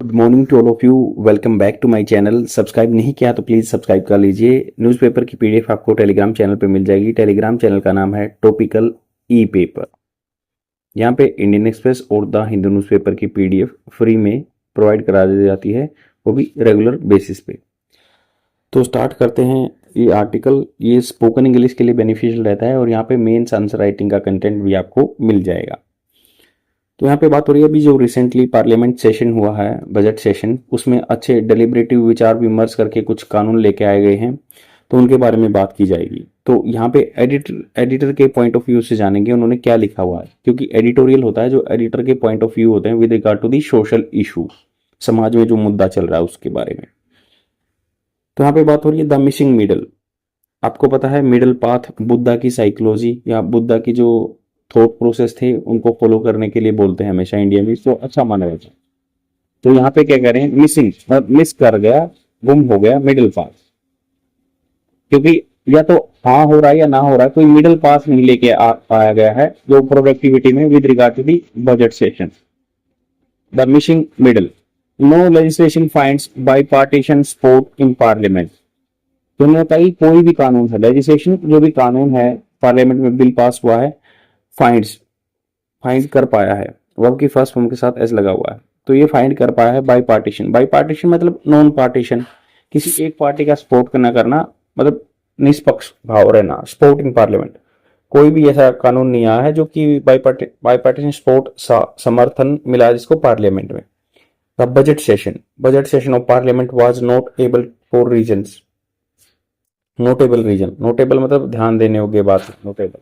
Good morning to all of you. Welcome back to my channel. Subscribe नहीं किया तो please subscribe कर लीजिए। न्यूज़पेपर की पीडीएफ आपको टेलीग्राम चैनल पे मिल जाएगी। टेलीग्राम चैनल का नाम है टॉपिकल ई पेपर। यहाँ पे इंडियन एक्सप्रेस और द हिंदू न्यूज़पेपर की पीडीएफ फ्री में प्रोवाइड करा दी जाती है, वो भी रेगुलर बेसिस पे। तो स्टार्ट करते हैं। ये आर्टिकल ये स्पोकन इंग्लिश के लिए बेनिफिशियल रहता है और यहाँ पे मेंस आंसर राइटिंग का कंटेंट भी आपको मिल जाएगा। तो यहाँ पे बात हो रही है अभी जो रिसेंटली पार्लियामेंट सेशन हुआ है, बजट सेशन, उसमें अच्छे डेलिब्रेटिव विचार विमर्श करके कुछ कानून लेके आए गए हैं, तो उनके बारे में बात की जाएगी। तो यहाँ पे एडिटर के पॉइंट ऑफ व्यू से जानेंगे उन्होंने क्या लिखा हुआ है, क्योंकि एडिटोरियल होता है जो एडिटर के पॉइंट ऑफ व्यू होते हैं with regard to the social issue, समाज में जो मुद्दा चल रहा है उसके बारे में। तो यहाँ पे बात हो रही है द मिसिंग मिडल। आपको पता है मिडल पाथ बुद्धा की साइकोलॉजी या बुद्धा की जो थॉट प्रोसेस थे उनको फॉलो करने के लिए बोलते हैं हमेशा इंडिया में, तो अच्छा माना जाता है। तो यहाँ पे क्या कह रहे हैं, मिसिंग, मिस कर गया, गुम हो गया मिडिल पास, क्योंकि या तो हाँ हो रहा है या ना हो रहा है, कोई मिडिल पास नहीं लेके आया गया है जो प्रोडक्टिविटी में with regard to the budget session. The missing middle, no legislation finds bipartisan support in parliament. तो उन्होंने कहा कि कोई भी कानून है, लेजिस्लेशन जो भी कानून है पार्लियामेंट में बिल पास हुआ है, फाइंड्स, फाइंड कर पाया है, वर्ब की फर्स्ट फॉर्म के साथ एस लगा हुआ है, तो ये फाइंड कर पाया है बाई पार्टीशन। बाई पार्टीशन मतलब नॉन पार्टीशन, किसी एक पार्टी का सपोर्ट करना करना, मतलब निष्पक्ष भाव रहना, सपोर्ट इन पार्लियामेंट। कोई भी ऐसा कानून नहीं आया है जो कि बाई पार्टीशन सपोर्ट समर्थन मिला जिसको पार्लियामेंट में। The budget session of parliament was not able for reasons. Notable reason, notable मतलब ध्यान देने योग्य बात, नोटेबल।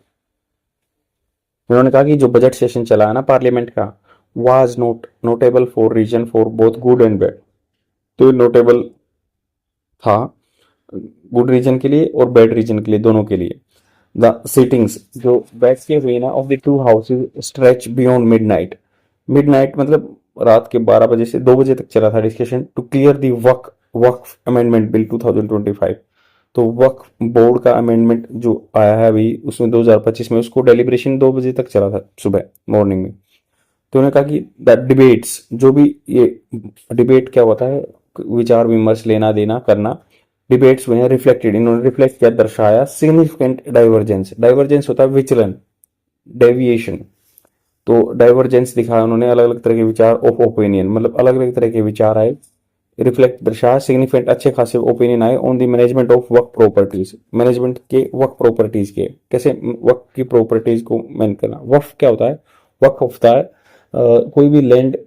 उन्होंने कहा कि जो बजट सेशन चला है ना पार्लियामेंट का, was notable for reason for both good and bad. तो नोटेबल था गुड रीजन के लिए और बैड रीजन के लिए, दोनों के लिए। द सिटिंग्स जो बैठ के हुई ना of the two houses stretch beyond midnight. Midnight मतलब रात के 12 बजे से 2 बजे तक चला था discussion, to clear the Waqf amendment bill 2025। तो वक्फ बोर्ड का अमेंडमेंट जो आया है अभी उसमें 2025 में, उसको डेलिब्रेशन 2 बजे तक चला था सुबह मॉर्निंग में। तो उन्होंने कहा कि द डिबेट्स, जो भी ये डिबेट क्या होता है, विचार विमर्श लेना देना करना, डिबेट्स में रिफ्लेक्टेड, इन्होंने रिफ्लेक्ट किया, दर्शाया सिग्निफिकेंट डाइवर्जेंस। डाइवर्जेंस होता है विचलन, डेविएशन। तो डाइवर्जेंस दिखाया उन्होंने, अलग अलग तरह के विचार ऑफ ओपिनियन, मतलब अलग अलग तरह के विचार आए, रिफ्लेक्ट दर्शाया, सिग्निफिकेंट अच्छे खासे ओपिनियन आए on the management of work properties, management के वर्क प्रॉपर्टीज के, कैसे वर्क की प्रॉपर्टीज को मैन करना। वक्फ क्या होता है, वक्फ होता है कोई भी लैंड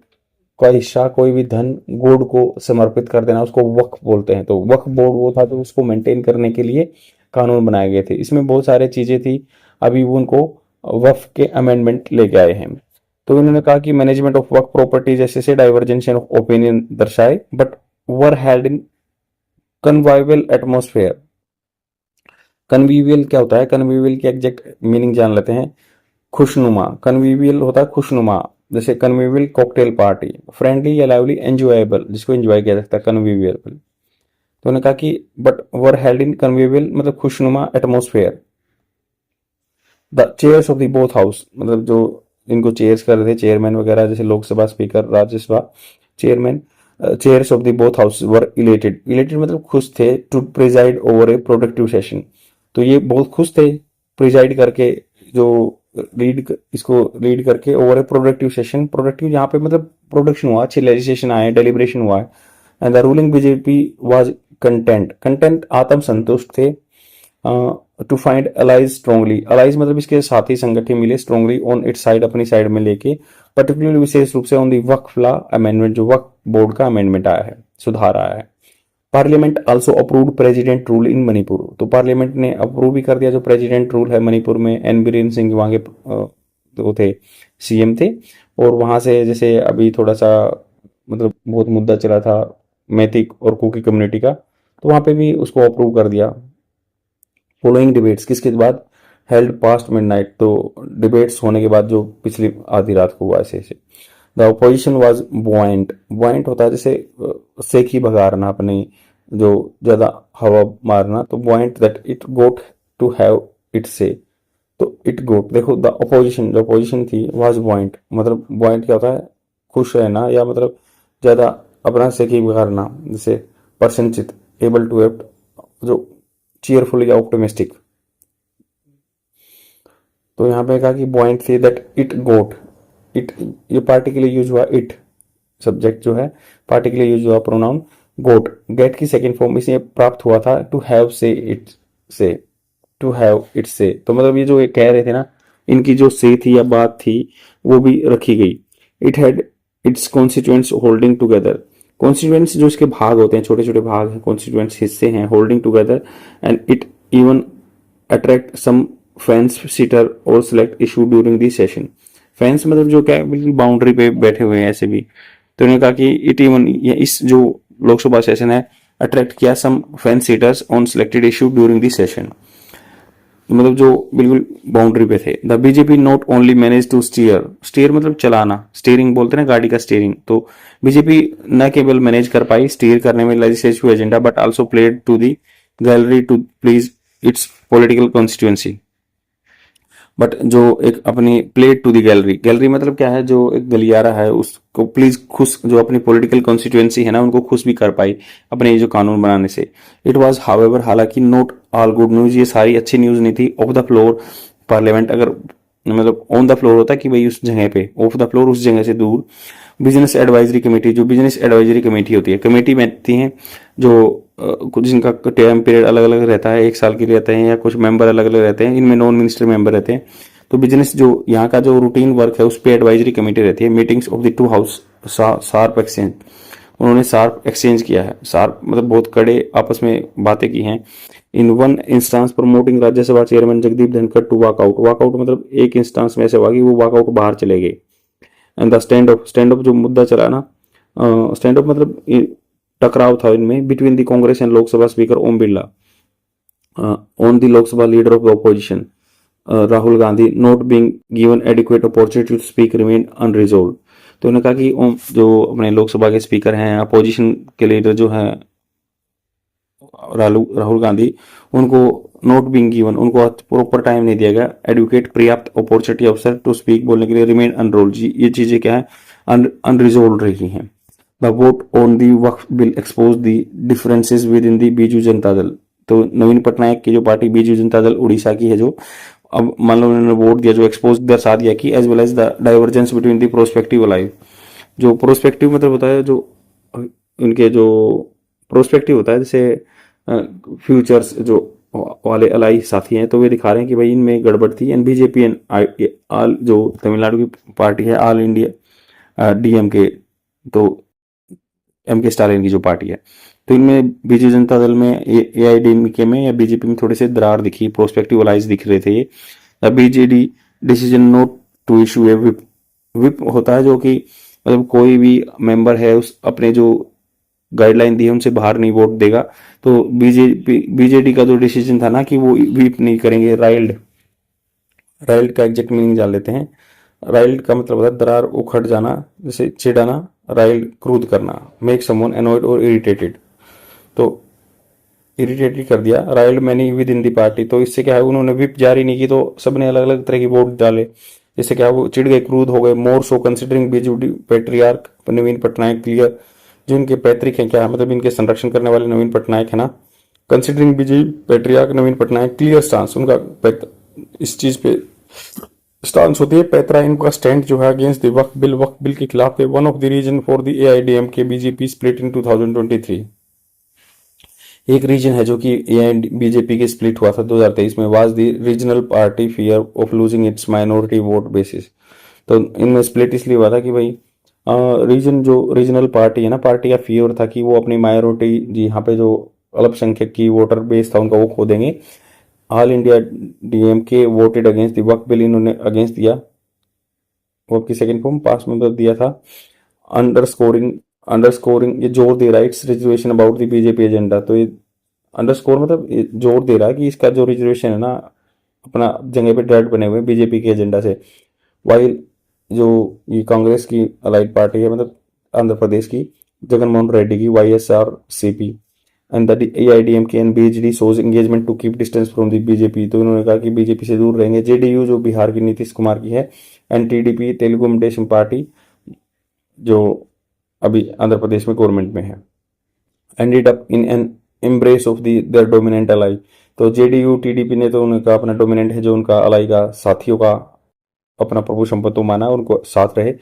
का हिस्सा, कोई भी धन गॉड को समर्पित कर देना, उसको वक्फ बोलते हैं। तो वक्फ बोर्ड वो था तो उसको मेंटेन करने के लिए कानून बनाए गए थे, इसमें बहुत सारी चीजें थी, अभी वो उनको वक्फ के अमेंडमेंट लेके आए हैं। तो इन्होंने कहा कि मैनेजमेंट ऑफ वर्क प्रॉपर्टीज ऐसे से डाइवर्जेंस ऑफ ओपिनियन दर्शाए, but were held in convivial atmosphere. Convivial क्या होता है, कन्वीवियल की एग्जैक्ट मीनिंग जान लेते हैं। खुशनुमा, कन्वीवियल होता है खुशनुमा, जैसे कन्वीवियल कॉकटेल पार्टी, फ्रेंडली या लाइवली, एंजॉयबल, जिसको एंजॉय किया जा सकता है, कन्वीवियल। तो उन्होंने कहा कि but were held in convivial मतलब खुशनुमा atmosphere. The chairs of the both house, मतलब जो इनको चेयर्स कर रहे थे, चेयरमैन वगैरह, जैसे Lok Sabha speaker, Rajya Sabha chairman, chairs of the both house were elated. Elated मतलब खुश थे, to preside over a productive session. तो ये बहुत खुश थे प्रिजाइड करके, जो इसको लीड करके over a productive session. Productive यहाँ पे मतलब प्रोडक्शन हुआ, अच्छे लेजिस्लेशन आए, डेलिब्रेशन हुआ है। And the ruling BJP was content आत्म संतुष्ट थे, to find allies strongly. Allies मतलब इसके साथी संगठन मिले, स्ट्रॉन्गली ऑन इट साइड, अपनी साइड में लेके, पर्टिकुलरली विशेष रूप से on the Waqf law amendment, जो वक्फ बोर्ड का अमेंडमेंट आया है, सुधार आया है। Parliament also approved president rule in Manipur. तो पार्लियामेंट ने अप्रूव भी कर दिया जो प्रेसिडेंट रूल है मणिपुर में। एन बीरेन सिंह वहां के वो थे, सीएम थे, और वहां से जैसे अभी थोड़ा सा मतलब बहुत मुद्दा चला था मैथिक और कुकी कम्युनिटी का, तो वहां पे भी उसको अप्रूव कर दिया। फॉलोइंग डिबेट्स, किसके बाद, हेल्ड पास्ट मिडनाइट, तो डिबेट्स होने के बाद जो पिछली आधी रात को हुआ, ऐसे ऐसे। द अपोजिशन वाज बुआइंट, बुआइंट होता है जैसे सेखी भगाना, अपनी जो ज्यादा हवा मारना, तो buoyant that it got to have it say. तो इट गोट, देखो द अपोजिशन, जो अपोजिशन थी, वाज बुआइंट, मतलब बुआइंट क्या होता है, खुश रहना, या मतलब ज्यादा अपना सेकिंग करना, जैसे परसनचित, एबल टू एक्ट, जो चीयरफुल या ऑप्टिमिस्टिक। तो यहाँ पे कहा कि पॉइंट थे दैट इट गोट, इट ये पार्टी के लिए यूज हुआ, इट सब्जेक्ट जो है पार्टी के लिए यूज हुआ प्रोनाउन गोट। गेट की सेकंड फॉर्म इसे प्राप्त हुआ था टू हैव से इट से, टू हैव इट से। तो मतलब ये जो ये कह रहे थे ना, इनकी जो से थी या बात थी वो भी रखी गई। It had it's constituents holding together, constituents जो इसके भाग होते हैं, छोटे छोटे भाग हैं, कॉन्स्टिट्यूएंट्स हिस्से हैं, holding together, and it even attract some fence sitter और select issue during the session. Fence मतलब जो क्या बिल्कुल बाउंड्री पे बैठे हुए हैं ऐसे भी। तो उन्होंने कहा कि इट इवन, इस जो लोकसभा सेशन है, अट्रैक्ट किया some fence sitters on selected issue during the session, मतलब जो बिल्कुल बाउंड्री पे थे। The BJP not only manage to steer, steer मतलब चलाना, स्टीयरिंग बोलते हैं ना गाड़ी का स्टीयरिंग। तो बीजेपी न केवल मैनेज कर पाई स्टीयर करने में legislative agenda, but also played to the gallery to please its political constituency. But जो एक अपनी played to the gallery, gallery मतलब क्या है, जो एक गलियारा है उसको प्लीज खुश, जो अपनी पॉलिटिकल कॉन्स्टिट्यूएंसी है ना उनको खुश भी कर पाई अपने ये जो कानून बनाने से। इट वाज हाउएवर, हालांकि नॉट ऑल गुड न्यूज, ये सारी अच्छी न्यूज नहीं थी। ऑफ द फ्लोर पार्लियामेंट, अगर मतलब ऑन द फ्लोर होता कि भाई उस जगह पे, ऑफ द फ्लोर उस जगह से दूर। बिजनेस एडवाइजरी कमेटी, जो बिजनेस एडवाइजरी कमेटी होती है, कमेटी बनती है जो कुछ जिनका टाइम पीरियड अलग अलग रहता है, 1 साल के लिए रहते हैं, या कुछ मेंबर अलग अलग रहते हैं, इनमें नॉन मिनिस्टर मेंबर रहते हैं। तो बिजनेस जो यहाँ का जो रूटीन वर्क है उस पर एडवाइजरी कमेटी रहती है। Meetings of the two house sharp exchange, उन्होंने शार्प एक्सचेंज किया है, शार्प मतलब बहुत कड़े आपस में बातें की हैं। In one instance promoting Rajya Sabha chairman Jagdeep Dhankhar to walk out, walkout मतलब एक इंस्टांस में ऐसे हुआ कि वो वॉकआउट बाहर चले गए। And the stand of, stand of जो मुद्दा चला ना, स्टैंड ऑफ मतलब टकराव था इनमें between the Congress and Lok Sabha speaker Om Birla on the Lok Sabha leader of the opposition Rahul Gandhi not being given adequate opportunity to speak remain unresolved. तो उन्होंने कहा कि जो अपने लोकसभा के स्पीकर हैं, अपोजिशन के लीडर जो हैं राहुल गांधी, उनको नॉट बीइंग गिवन, उनको प्रॉपर टाइम नहीं दिया गया, एडवोकेट पर्याप्त अपॉर्चुनिटी अवसर टू स्पीक बोलने के लिए, रिमेन अनरोल्ड, ये चीजें क्या है, अनरिजोल्व रही हैं। The vote on the Waqf bill expose the differences within the Biju Janata Dal. तो नवीन पटनायक की जो पार्टी बीजू जनता दल उड़ीसा की है, जो अब मान लो उन्होंने वोट दिया, जो एक्सपोज दर्शा दिया कि as well as the divergence between the prospective allies, जो प्रोस्पेक्टिव मतलब होता है जो उनके जो प्रोस्पेक्टिव होता है, जैसे फ्यूचर्स जो वाले अलाई साथी हैं, तो वे दिखा रहे हैं कि भाई इनमें गड़बड़ थी। एंड बीजेपी एंड आल जो तमिलनाडु की पार्टी है, ऑल इंडिया डीएमके, तो एम के स्टालिन की जो पार्टी है, तो इनमें बीजेपी जनता दल में, एआईडीएमके में या बीजेपी में थोड़े से दरार दिखी, प्रोस्पेक्टिव अलाइज दिख रहे थे ये। BJD decision not to issue a whip, whip होता है जो कि मतलब कोई भी मेंबर है उस अपने जो गाइडलाइन दी है उनसे बाहर नहीं वोट देगा। तो बीजेडी का जो डिसीजन था ना कि वो विप नहीं करेंगे, राइल्ड, राइल्ड का एग्जैक्ट मीनिंग जान लेते हैं। राइल्ड का मतलब होता है दरार, उखड़ जाना, जैसे चिढ़ाना, राइल्ड क्रूद करना, मेक समवन एनॉयड और इरिटेटेड। तो इरिटेटेड कर दिया, riled many with in the party. तो इससे क्या है, उन्होंने विप जारी नहीं की तो सबने अलग अलग तरह की वोट डाले, जिससे क्या वो चिढ़ गए, क्रूद हो गए। मोर सो कंसिडरिंग बीजेपी पेट्रियार्क नवीन पटनायक क्लियर, जो इनके पैतृक है, क्या मतलब इनके संरक्षण करने वाले नवीन पटनायक है ना, कंसिडरिंग बीजेपी पेट्रियार्क नवीन पटनायक क्लियर स्टांस, उनका इस चीज पे स्टांस होती है, पैतरा इनका स्टैंड जो है अगेंस्ट द वक्फ बिल के खिलाफ है। One of the reason for the AIADMK BJP split in 2023, एक रीजन है जो कि बीजेपी के स्प्लिट हुआ था 2023 में, was the regional party fear of losing its minority vote basis. तो इनमें स्प्लिट इसलिए हुआ था कि भाई रीजन जो रीजनल पार्टी है ना, पार्टी का फियर था कि वो अपनी माइनॉरिटी, जी यहाँ पे जो अल्पसंख्यक की वोटर बेस था उनका वो खो देंगे। All India DMK voted against the Waqf bill, इन्होंने अगेंस्ट दिया, वक्फ की सेकंड फॉर्म पास में मतलब दिया था। अंडरस्कोरिंग ये जोर दे रहा है, it's reservation about the BJP agenda. तो ये अंडरस्कोर मतलब ये जोर दे रहा है कि इसका जो रिजर्वेशन है ना अपना जगह पे डायरेक्ट बने हुए बीजेपी के एजेंडा से। वाइल जो ये कांग्रेस की अलाइड पार्टी है, मतलब आंध्र प्रदेश की जगनमोहन रेड्डी की YSR CP, and the AIADMK and BJD shows engagement to keep distance from the BJP. तो इन्होंने कहा कि बीजेपी से दूर रहेंगे। जेडीयू जो बिहार की नीतीश कुमार की है, and TDP Telugu Desam party जो अभी आंध्र प्रदेश में गवर्नमेंट में है। Ended up in an embrace of their dominant ally. तो जेडीयू टीडीपी ने तो उनका अपना डोमिनेंट है जो उनका अलाई का साथियों का अपना प्रभु संपत्तो माना, उनको साथ रहे।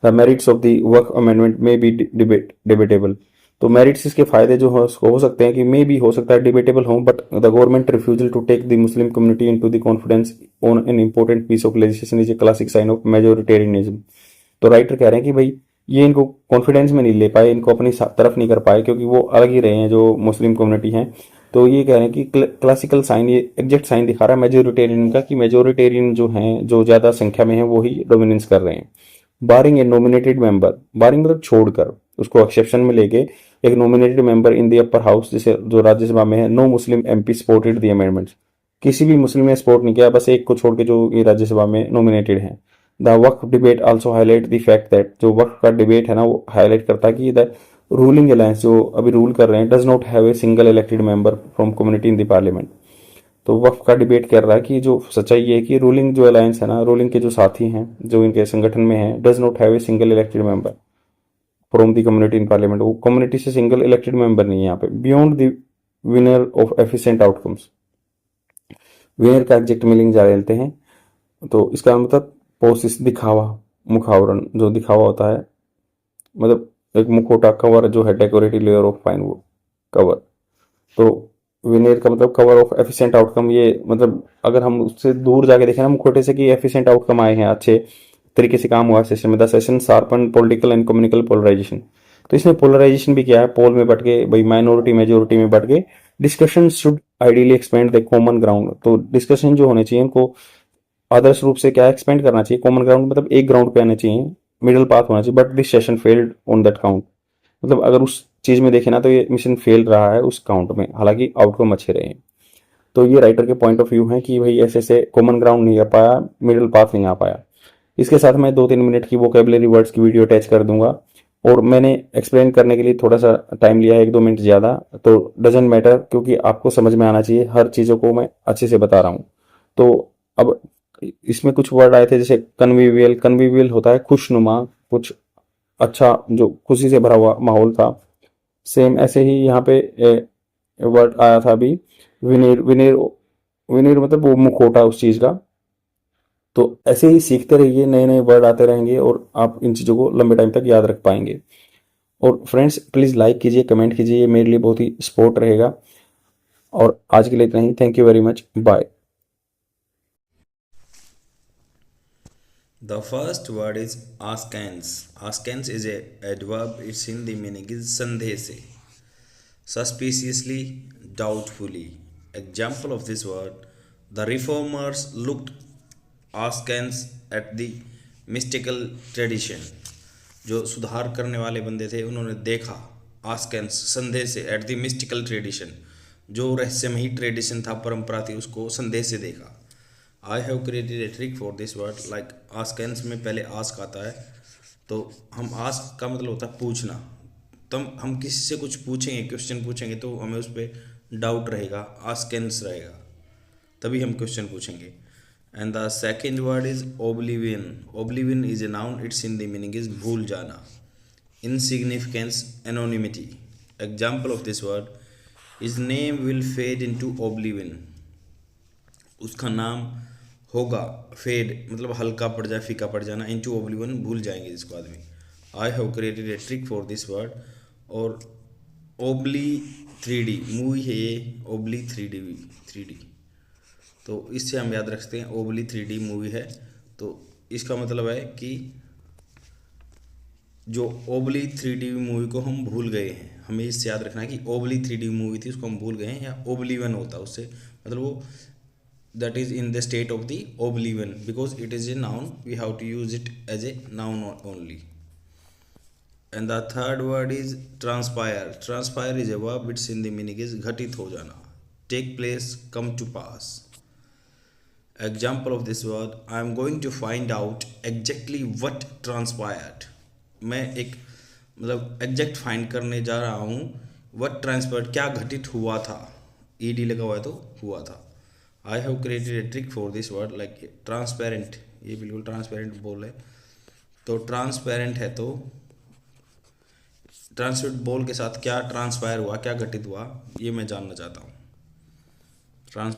The merits of the work amendment में बी डिबेटेबल। तो मेरिट्स इसके फायदे जो हो सकते हैं कि मे भी हो सकता है डिबेटेबल हो, but the government refusal to take the Muslim community into the confidence on an important piece of legislation is a classic sign of majoritarianism. तो राइटर कह रहे हैं कि भाई ये इनको कॉन्फिडेंस में नहीं ले पाए, इनको अपनी तरफ नहीं कर पाए, क्योंकि वो अलग ही रहे हैं जो मुस्लिम कम्युनिटी हैं। तो ये कह रहे हैं कि क्लासिकल साइन, ये एग्जैक्ट साइन दिखा रहा है मेजोरिटेरियन का, कि मेजोरिटेरियन जो हैं, जो ज्यादा संख्या में है, वो ही डोमिनेंस कर रहे हैं। बारिंग ए नॉमिनेटेड मेंबर, बारिंग मतलब छोड़कर, उसको एक्सेप्शन में लेके एक nominated member in the upper house, जैसे जो राज्यसभा में है, no Muslim MP supported the amendments. किसी भी मुस्लिम ने सपोर्ट नहीं किया, बस एक को छोड़ के जो ये राज्यसभा में नॉमिनेटेड है। The Waqf debate also highlight the fact that, जो वक्फ का डिबेट है ना, वो हाईलाइट करता है कि द रूलिंग अलायंस जो अभी रूल कर रहे हैं does not have a single elected member from community in the parliament. तो वक्फ का डिबेट कर रहा है कि जो सच्चाई ये है कि रूलिंग जो अलायंस है ना, रूलिंग के जो साथी हैं जो इनके संगठन में है, does not have a single elected member from the community in parliament. वो कम्युनिटी से सिंगल इलेक्टेड मेंबर नहीं है यहाँ पे। Beyond the winner of efficient outcomes, winner का एग्जैक्ट मीनिंग जा लेते हैं। तो इसका मतलब पोसिस, दिखावा, मुखावरण, जो दिखावा होता है, मतलब एक मुखौटा, कवर जो है, डेकोरेटिव लेयर ऑफ फाइन वो कवर। तो विनेयर का मतलब कवर ऑफ एफिशिएंट आउटकम। ये मतलब अगर हम उससे दूर जाके देखें ना मुखौटे से, कि एफिशिएंट आउटकम आए हैं, अच्छे तरीके से काम हुआ है सेशन में। The session sharpen political and communal polarisation. तो इसमें पोलराइजेशन भी किया है, पोल में बट के, भाई माइनॉरिटी मेजोरिटी में बट के। Discussion should ideally expand the common ground. तो डिस्कशन जो होने चाहिए उनको आदर्श रूप से क्या एक्सपेंड करना चाहिए, कॉमन ग्राउंड मतलब एक ग्राउंड पे आने चाहिए, मिडिल पाथ होना चाहिए। But this session failed on that count. मतलब अगर उस चीज में देखे ना, तो ये मिशन फेल रहा है उस काउंट में, हालांकि आउटकम अच्छे रहे हैं। तो ये राइटर के पॉइंट ऑफ व्यू है कि भाई ऐसे ऐसे कॉमन ग्राउंड नहीं आ पाया, मिडिल पाथ नहीं आ पाया। इसके साथ मैं 2-3 मिनट की वोकेबलरी वर्ड्स की वीडियो अटैच कर दूंगा, और मैंने एक्सप्लेन करने के लिए थोड़ा सा टाइम लिया है, 1-2 मिनट ज़्यादा, तो डजेंट मैटर, क्योंकि आपको समझ में आना चाहिए, हर चीज़ों को मैं अच्छे से बता रहा हूँ। तो अब इसमें कुछ वर्ड आए थे, जैसे कन्विवियल। कन्विवियल होता है खुशनुमा, कुछ अच्छा, जो खुशी से भरा हुआ माहौल था। सेम ऐसे ही यहाँ पे वर्ड आया था अभी, विनेर। विनेर, विनेर मतलब वो मुखौटा उस चीज़ का। तो ऐसे ही सीखते रहिए, नए नए वर्ड आते रहेंगे, और आप इन चीज़ों को लंबे टाइम तक याद रख पाएंगे। और फ्रेंड्स प्लीज़ लाइक कीजिए, कमेंट कीजिए, ये मेरे लिए बहुत ही सपोर्ट रहेगा। और आज के लिए इतना ही। Thank you very much, bye. The first word is askance. Askance is a adverb. Its Hindi meaning is sandhe se, suspiciously, doubtfully. Example of this word: the reformers looked askance at the mystical tradition. जो सुधार करने वाले बंदे थे उन्होंने देखा आस्केंस, संदेह से, एट द मिस्टिकल ट्रेडिशन, जो रहस्यमयी ट्रेडिशन था, परंपरा थी, उसको संदेह से देखा। I have created a trick for this word. Like askance में पहले आस्क आता है, तो हम आस्क का मतलब होता है पूछना। तब हम किसी से कुछ पूछेंगे, क्वेश्चन पूछेंगे, तो हमें उस पर डाउट रहेगा, आस्केंस रहेगा, तभी हम क्वेश्चन पूछेंगे। And the second word is oblivion. Oblivion is a noun. It's in the meaning is भूल जाना, insignificance, anonymity. Example of this word: is name will fade into oblivion. उसका नाम होगा, फेड मतलब हल्का पड़ जाए, फीका पड़ जाना, इन टू ओब्लिवियन भूल जाएंगे जिसको आदमी। आई have created a trick for this word. और ओब्ली 3D मूवी है ये, ओब्ली 3D। तो इससे हम याद रखते हैं ओब्ली 3D मूवी है। तो इसका मतलब है कि जो ओब्ली 3D मूवी को हम भूल गए हैं, हमें इससे याद रखना है कि ओब्ली 3D मूवी थी, उसको हम भूल गए हैं, या ओब्लिवन होता है उससे, मतलब वो that is in the state of the oblivion, because it is a noun, we have to use it as a noun only. And the third word is transpire. Transpire is a verb. Its in the meaning is घटित हो जाना, take place, come to pass. Example of this word: I am going to find out exactly what transpired. मैं एक मतलब exact find करने जा रहा हूँ, what transpired क्या घटित हुआ था, ed लगा हुआ है तो हुआ था। आई have created a trick for this word. Like transparent, ये बिल्कुल ट्रांसपेरेंट बोल है। तो ट्रांसपेरेंट है तो ट्रांसमिट बॉल के साथ क्या ट्रांसफायर हुआ, क्या घटित हुआ, ये मैं जानना चाहता हूँ। ट्रांस